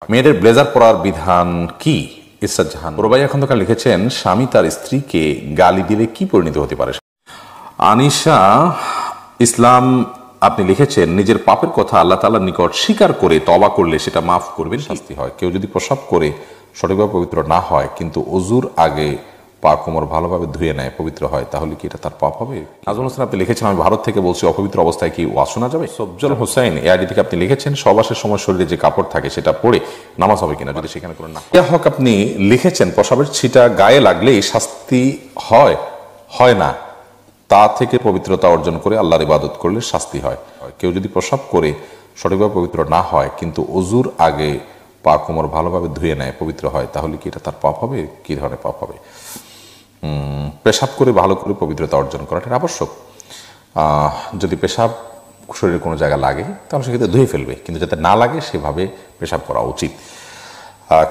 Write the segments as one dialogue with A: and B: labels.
A: মেয়েদের ব্লেজার পরার বিধান কি? ইসরাত জাহান রুবাইয়া খন্দকার লিখেছেন, স্বামী তার স্ত্রীকে গালি দিলে কি পরিণতি হতে পারে। আনিশা ইসলাম আপনি লিখেছেন, নিজের পাপের কথা আল্লাহ তাআলার নিকট স্বীকার করে তওবা করলে সেটা মাফ করবেন, শাস্তি হয়। কেউ যদি প্রসাব করে সঠিকভাবে পবিত্র না হয় কিন্তু অজুর আগে পা কোমর ভালোভাবে ধুয়ে নেয়, পবিত্র হয়, তাহলে কি এটা তার পাপ হবে? নাজমুল হোসেন আপনি লিখেছেন, আমি ভারত থেকে বলছি, অপবিত্র অবস্থায় কি ওয়াজ শোনা যাবে? সফজল হোসেন এআইডি থেকে আপনি লিখেছেন, সহবাসের সময় শরীরে যে কাপড় থাকে সেটা পরে নামাজ হবে কিনা যদি সেখানে কোনো না। হক আপনি লিখেছেন, প্রসাবের ছিটা গায়ে লাগলেই শাস্তি হয় না, তা থেকে পবিত্রতা অর্জন করে আল্লাহর ইবাদত করলে শাস্তি হয়। কেউ যদি প্রসাব করে সঠিকভাবে পবিত্র না হয় কিন্তু অজুর আগে পা কোমর ভালোভাবে ধুয়ে নেয়, পবিত্র হয়, তাহলে কি এটা তার পাপ হবে? কি ধরনের পাপ হবে? পেশাব করে ভালো করে পবিত্রতা অর্জন করাটা আবশ্যক। যদি পেশাব শরীরে কোনো জায়গা লাগে তাহলে সেক্ষেত্রে ধুয়ে ফেলবে, কিন্তু যাতে না লাগে সেভাবে পেশাব করা উচিত।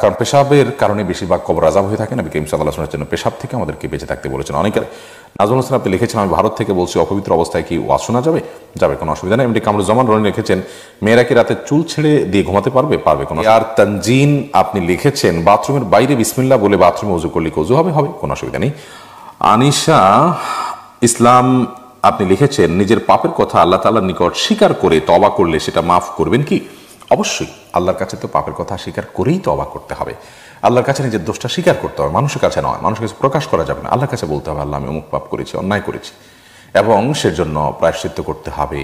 A: কারণ পেশাবের কারণে বেশিরভাগ কবর আযাব হয়ে থাকে। নবী করিম সাল্লাল্লাহু আলাইহি ওয়াসাল্লামের জন্য পেশাব থেকে আমাদেরকে বেঁচে থাকতে বলেছেন। অনেকের নাজমুল হোসেন আপনি লিখেছেন, আমি ভারত থেকে বলছি, অপবিত্র অবস্থায় কি ওয়াজ শোনা যাবে? যাবে, কোনো অসুবিধা নেই। এমডি কামরুজ্জামান রনি লিখেছেন, মেয়েরা কি রাতে চুল ছেড়ে দিয়ে ঘুমাতে পারবে? কোনো। আর তানজিন আপনি লিখেছেন, বাথরুমের বাইরে বিসমিল্লাহ বলে বাথরুমে ওযু করলে কি ওযু হবে? কোনো অসুবিধা নেই। আনিশা ইসলাম আপনি লিখেছেন, নিজের পাপের কথা আল্লাহ তাআলার নিকট স্বীকার করে তওবা করলে সেটা মাফ করবেন কি? অবশ্যই। আল্লাহর কাছে তো পাপের কথা স্বীকার করেই তওবা করতে হবে। আল্লাহর কাছে নিজের দোষটা স্বীকার করতে হবে, মানুষের কাছে নয়। মানুষের কাছে প্রকাশ করা যাবে না, আল্লাহর কাছে বলতে হবে, আল্লাহ আমি অমুক পাপ করেছি, অন্যায় করেছি, এবং সেজন্য প্রায়শ্চিত্ত করতে হবে,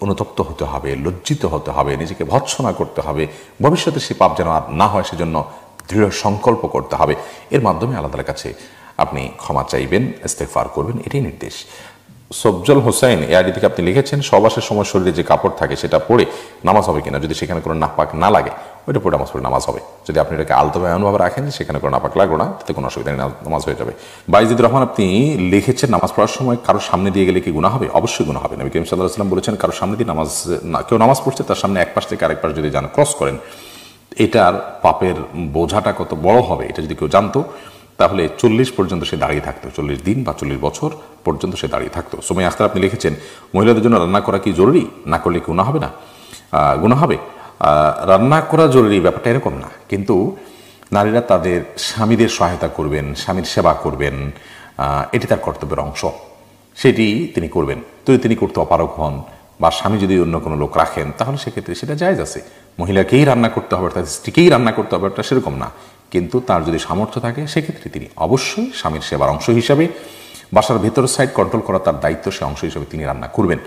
A: অনুতপ্ত হতে হবে, লজ্জিত হতে হবে, নিজেকে ভৎসনা করতে হবে, ভবিষ্যতে সে পাপ যেন আর না হয় সেজন্য দৃঢ় সংকল্প করতে হবে। এর মাধ্যমে আল্লাহ তাআলার কাছে আপনি ক্ষমা চাইবেন, ইস্তেগফার করবেন, এটাই নির্দেশ। সফজল হোসেন এআইডি থেকে আপনি লিখেছেন, সহবাসের সময় শরীরে যে কাপড় থাকে সেটা পরে নামাজ হবে কিনা যদি সেখানে কোনো নাপাক না লাগে, ওইটা পরে নামাজ হবে। যদি আপনি এটাকে আলতোভাবে এমনভাবে রাখেন যে সেখানে কোনো নাপাক লাগলো না, তাতে কোনো অসুবিধা নেই, নামাজ হয়ে যাবে। বাইজিদুর রহমান আপনি লিখেছেন, নামাজ পড়ার সময় কারোর সামনে দিয়ে গেলে কি গুনাহ হবে? অবশ্যই গুনাহ হবে। নবী করিম সাল্লাল্লাহু আলাইহি ওয়াসাল্লাম বলেছেন, কারোর সামনে দিয়ে কেউ নামাজ পড়ছে, তার সামনে এক পাশ থেকে আরেক পাশ যদি যান ক্রস করেন, এটার পাপের বোঝাটা কত বড় হবে এটা যদি কেউ জানতো, তাহলে 40 পর্যন্ত সে দাঁড়িয়ে থাকতো, 40 দিন বা 40 বছর পর্যন্ত সে দাঁড়িয়ে থাকতো। সুমাইয়া আখতার আপনি লিখেছেন, মহিলাদের জন্য রান্না করা কি জরুরি? না করলে কি গুনাহ হবে না? গুনাহ হবে। রান্না করা জরুরি ব্যাপারটা এরকম না, কিন্তু নারীরা তাদের স্বামীদের সহায়তা করবেন, স্বামীর সেবা করবেন, এটি তার কর্তব্যের অংশ, সেটি তিনি করবেন। যদি তিনি করতে অপারগ হন বা স্বামী যদি অন্য কোনো লোক রাখেন, তাহলে সেক্ষেত্রে সেটা জায়েজ আছে। মহিলাকেই রান্না করতে হবে, তার স্ত্রীকেই রান্না করতে হবে, এটা সেরকম না। কিন্তু তার যদি সামর্থ্য থাকে সেক্ষেত্রে তিনি অবশ্যই স্বামীর সেবার অংশ হিসাবে, বাসার ভেতরের সাইড কন্ট্রোল করা তার দায়িত্ব, সে অংশ হিসাবে তিনি রান্না করবেন।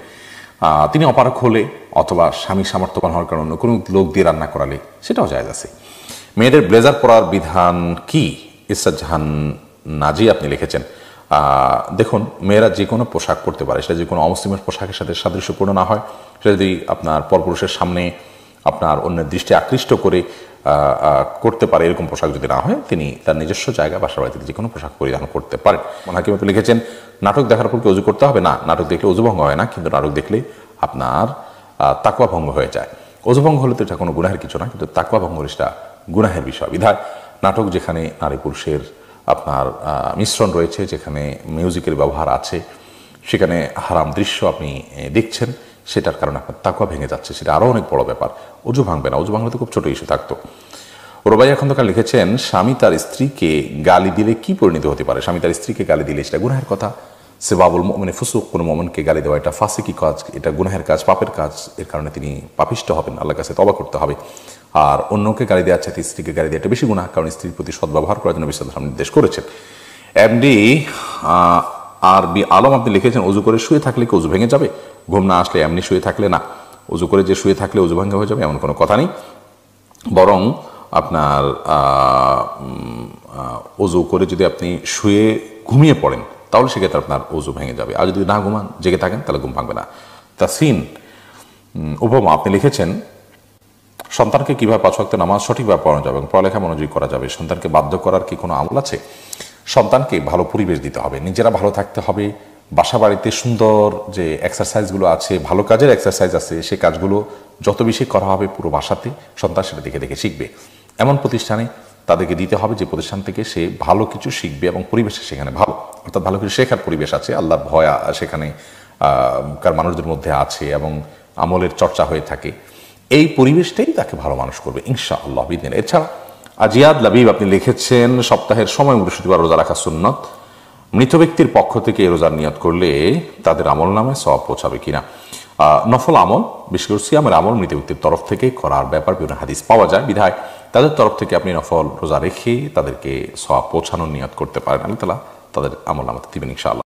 A: তিনি অপারগ হলে অথবা স্বামীর সামর্থ্যবান হওয়ার কারণে কোনো লোক দিয়ে রান্না করালে সেটাও জায়েজ আছে। মেয়েদের ব্লেজার পরার বিধান কি? ইসরাত জাহান নাজি আপনি লিখেছেন, দেখুন, মেয়েরা যে কোনো পোশাক পরতে পারে, সেটা যে কোনো অমুসলিমের পোশাকের সাথে সাদৃশ্যপূর্ণ না হয়, সেটা যদি আপনার পরপুরুষের সামনে আপনার অন্যের দৃষ্টি আকৃষ্ট করে করতে পারে, এরকম পোশাক যদি না হয়, তিনি তার নিজস্ব জায়গা বাসা বাড়িতে যে কোনো পোশাক পরিধান করতে পারেন। হাকিম আপনি লিখেছেন, নাটক দেখার পর কি ওযু করতে হবে? না, নাটক দেখলে ওযু ভঙ্গ হয় না, কিন্তু নাটক দেখলে আপনার তাকওয়া ভঙ্গ হয়ে যায়। ওযু ভঙ্গ হলে তো এটা কোনো গুনাহের কিছু না, কিন্তু তাকওয়া ভঙ্গ হলে সেটা গুনাহের বিষয়। বিধায় নাটক যেখানে নারী পুরুষের আপনার মিশ্রণ রয়েছে, যেখানে মিউজিকের ব্যবহার আছে, সেখানে হারাম দৃশ্য আপনি দেখছেন, সেটার কারণে আপনার তাকওয়া ভেঙে যাচ্ছে, সেটা আরও অনেক বড় ব্যাপার। ওযু ভাঙবে না, ওযু ভাঙলে তো খুব ছোট ইস্যু থাকতো। রুবাইয়া খন্দকার লিখেছেন, স্বামী তার স্ত্রীকে গালি দিলে কি পরিণতি হতে পারে? স্বামী তার স্ত্রীকে গালি দিলে সেটা গুনাহের কথা। সিবাবুল মুমিনি ফুসুক, কোনো মুমিনকে গালি দেওয়া এটা ফাসিকি কাজ, এটা গুনাহের কাজ, পাপের কাজ। এর কারণে তিনি পাপিষ্ট হবেন, আল্লাহর কাছে তওবা করতে হবে। আর অন্যকে গালি দেওয়ার চাইতে স্ত্রীকে গালি দেওয়া এটা বেশি গুনাহ, কারণ স্ত্রীর প্রতি সদ্ব্যবহার করার জন্য বিশ্বস্ত নির্দেশ করেছেন। এমডি আর বি আলম আপনি লিখেছেন, ওযু করে শুয়ে থাকলে কি ওযু ভেঙে যাবে? ঘুম না আসলে এমনি শুয়ে থাকলে না, ওযু করে যে শুয়ে থাকলে ওযু ভাঙ্গা হয়ে যাবে এমন কোনো কথা নেই। বরং আপনার ওযু করে যদি আপনি শুয়ে ঘুমিয়ে পড়েন, তাহলে সেক্ষেত্রে আপনার ওযু ভেঙে যাবে। আর যদি না ঘুমান, জেগে থাকেন, তাহলে ঘুম ভাঙবে না। তাসিন উপমা আপনি লিখেছেন, সন্তানকে কিভাবে 5 ওয়াক্ত নামাজ সঠিকভাবে পড়ানো যাবে এবং পড়ালেখা মনোযোগী করা যাবে? সন্তানকে বাধ্য করার কি কোনো আমল আছে? সন্তানকে ভালো পরিবেশ দিতে হবে, নিজেরা ভালো থাকতে হবে। বাসা বাড়িতে সুন্দর যে এক্সারসাইজগুলো আছে, ভালো কাজের এক্সারসাইজ আছে, সেই কাজগুলো যত বেশি করা হবে পুরো বাসাতে, সন্তান সেটা দেখে দেখে শিখবে। এমন প্রতিষ্ঠানে তাদেরকে দিতে হবে যে প্রতিষ্ঠান থেকে সে ভালো কিছু শিখবে এবং পরিবেশে সেখানে ভালো, অর্থাৎ ভালো কিছু শেখার পরিবেশ আছে, আল্লাহর ভয় সেখানে কার মানুষদের মধ্যে আছে এবং আমলের চর্চা হয়ে থাকে। এই পরিবেশটাই তাকে ভালো মানুষ করবে ইনশাআল্লাহ বিদিন। এছাড়া আজিয়াদ লাবিব আপনি লিখেছেন সপ্তাহের সময় বৃহস্পতিবার রোজা রাখা সুন্নত, মৃত ব্যক্তির পক্ষ থেকে এই রোজার নিয়ত করলে তাদের আমল নামায় সওয়াব পৌঁছাবে কিনা। নফল আমল বিশেষ করে সিয়ামের আমল মৃত ব্যক্তির তরফ থেকে করার ব্যাপার বিভিন্ন হাদিস পাওয়া যায়, বিধায় তাদের তরফ থেকে আপনি নফল রোজা রেখে তাদেরকে সওয়াব পৌঁছানোর নিয়ত করতে পারেন। আল্লাহ তাআলা তাদের আমল নামাতে দিবেন ইনশাআল্লাহ।